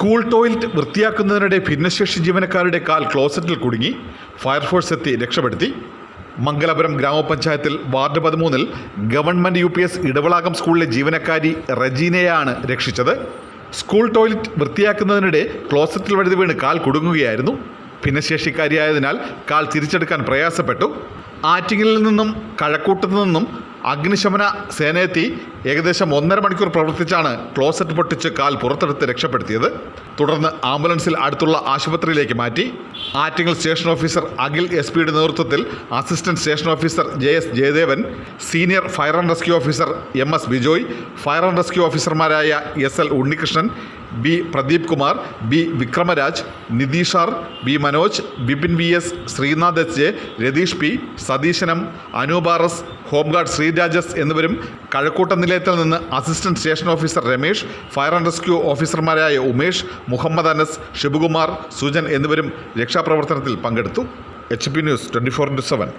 School toilet വൃത്തിയാക്കുന്നതിനിടെ ഭിന്നശേഷി ജീവനക്കാരുടെ കാൽ ക്ലോസറ്റിൽ കുടുങ്ങി. ഫയർഫോഴ്സ് എത്തി രക്ഷപ്പെടുത്തി. മംഗലപുരം ഗ്രാമപഞ്ചായത്തിൽ വാർഡ് 13-ൽ ഗവൺമെൻറ് UPS ഇടവളാകം സ്കൂളിലെ ജീവനക്കാരി റജീനയാണ് രക്ഷിച്ചത്. സ്കൂൾ ടോയ്ലറ്റ് വൃത്തിയാക്കുന്നതിനിടെ ക്ലോസറ്റിൽ വഴുതി വീണ് കാൽ കുടുങ്ങുകയായിരുന്നു. ഭിന്നശേഷിക്കാരിയായതിനാൽ കാൽ തിരിച്ചെടുക്കാൻ പ്രയാസപ്പെട്ടു. ആറ്റിങ്ങലിൽ നിന്നും കഴക്കൂട്ടത്തു നിന്നും അഗ്നിശമന സേനയെത്തി ഏകദേശം 1.5 മണിക്കൂർ പ്രവർത്തിച്ചാണ് ക്ലോസറ്റ് പൊട്ടിച്ച് കാൽ പുറത്തെടുത്ത് രക്ഷപ്പെടുത്തിയത്. തുടർന്ന് ആംബുലൻസിൽ അടുത്തുള്ള ആശുപത്രിയിലേക്ക് മാറ്റി. Attingal station officer Akhil SP നേതൃത്വത്തിൽ assistant station officer JS Jayadevan, senior fire and rescue officer MS Bijoy, fire and rescue ഓഫീസർമാരായ SL Unnikrishnan, B Pradeep Kumar, B Vikramaraj, നിതീഷാർ, B Manoj, Bipin VS, Sreenath HJ, Ratheesh P, സതീശനം, അനൂപാറസ്, ഹോംഗാർഡ് ശ്രീരാജസ് എന്നിവരും കഴക്കൂട്ടം നിലയത്തിൽ നിന്ന് assistant station officer Ramesh, fire and rescue ഓഫീസർമാരായ ഉമേഷ്, മുഹമ്മദ് അനസ്, ഷിബുകുമാർ, സുജൻ എന്നിവരും രക്ഷാപ്രവർത്തനത്തിൽ പങ്കെടുത്തു. HP news 24/7.